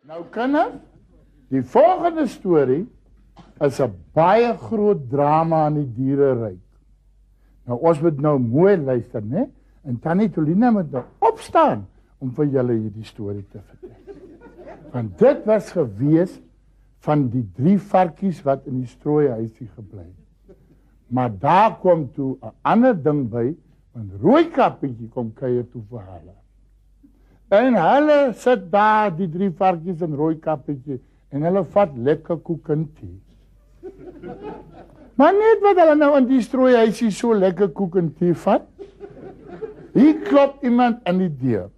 Nou kinders, die volgende storie is 'n baie groot drama in die diereryk. Nou ons moet nou mooi luister, né? En Tannie Tolina moet nou opstaan om vir julle hierdie storie te vertel. Want dit was gewees van die 3 varkies wat in die strooihuisie gebly het. Maar daar kom toe 'n ander ding by, want Rooikappetjie kom kuier toe vir hulle. En hulle sit daar, die 3 varkies en Rooikappetjie, en hulle vat lekker koek en tee. Maar net wat hulle nou in die strooihuisie so lekker koek en tee vat, hier klop iemand aan die deur.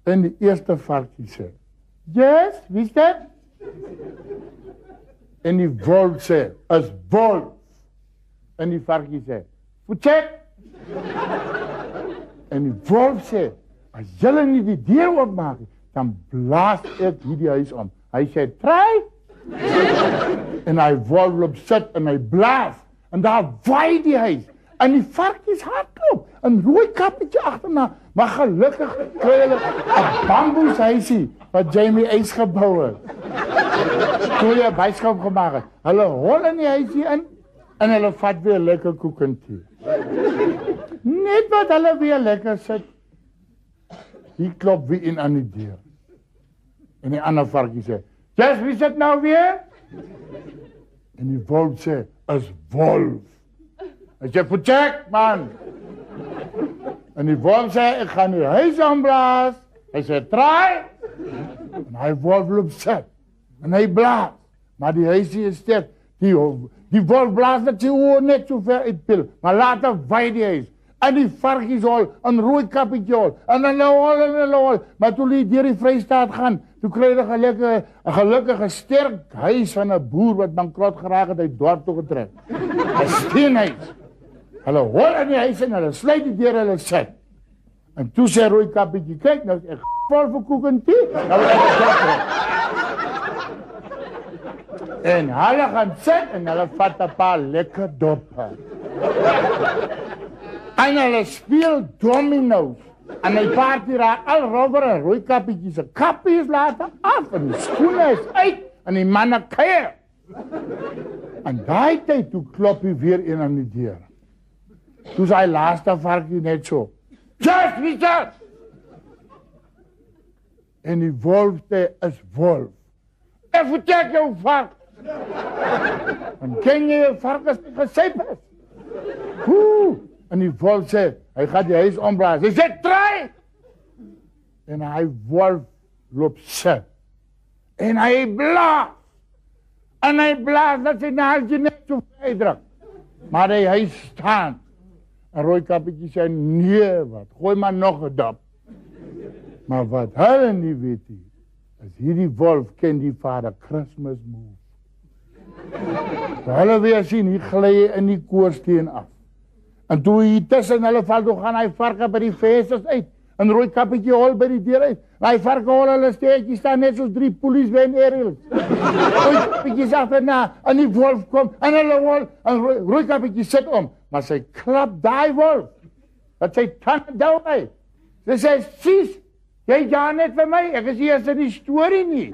En die eerste varkie sê, "Yes, wie is dit?" En die wolf sê, "Is wolf." En die varkie sê, "Voetjek." En die wolf sê, "As julle nie die deur oopmaak, dan blaas ek hierdie huis om." Hy sê, "Try." En hy wolf loop sit en hy blaas. En daar waai die huis. En die varkies hardloop. En Rooikappetjie agterna. Maar gelukkig kry hulle 'n bamboeshuisie wat Jamie Eis gebou het. Toe hy 'n byskap gemaak het. Hulle hol in die huisie in en hulle vat weer lekker koek en tee. Net wat hulle weer lekker sit, hier klop wie in aan die deur. En die ander varkie sê, "Yes, wie sit nou weer?" En die wolf sê, "Is wolf." Hy sê, "Voetjek, man." En die wolf sê, "Ek gaan die huis aanblaas." Hy sê, "Try." En hy wolf loop sit. En hy blaas. Maar die huisie is sterk. Die wolf blaas dat sy oor net so ver uitpil. Maar later waai die huis. En die varkies hol, en Rooikappetjie hol. En hulle hol. Maar toe die deur die Vrystaat gaan, toe kry hulle 'n gelukkige sterk huis van 'n boer wat bankrot geraak het uit dorp toe getrek. 'n Steenhuis. Hulle hol in die huis en hulle sluit die deur, hulle sit. En toe sê Rooikappetjie, "Kyk nou, ek vol vir koek en tee." Nou ek het en hulle gaan sit en hulle vat 'n paar lekker doppe. En hulle speel domino's. En die party raak al rover en Rooikappetjie se kappie is later af en die skoene is uit en die manne kuier. En daai tyd toe klop hy weer een aan die deur. Toe sy laaste varkie net so, "Just, Richard!" En die wolf sê, "Is wolf." "Ek vertel jou vark." En ken jy 'n vark as hy gesyp is? En die wolf sê, hy gaan die huis omblaas. Hy sê, "Try!" En hy wolf loop sit. En hy blaas. En hy blaas dat sy naaltjie net so uitdruk. Maar die huis staan. En Rooikappetjie sê, "Nee, wat, gooi maar nog 'n dop." Maar wat hulle nie weet nie, is hierdie wolf ken die vader Christmas move. Hulle weer sien, hier gly hy in die koorsteen af. En toe hy tussen hulle val, toe gaan hy varke by die vensters uit. En Rooikappetjie hol by die deur uit. En hy varke hol hulle steetjies staan net soos 3 polies by 'n aerial. Rooikappetjie sê agterna, en die wolf kom, en hulle hol, en Rooikappetjie sit om. Maar sy klap daai wolf, dat sy tande dou hy. Sy sê, "Sies, jy ja net vir my, ek is eers in die storie nie."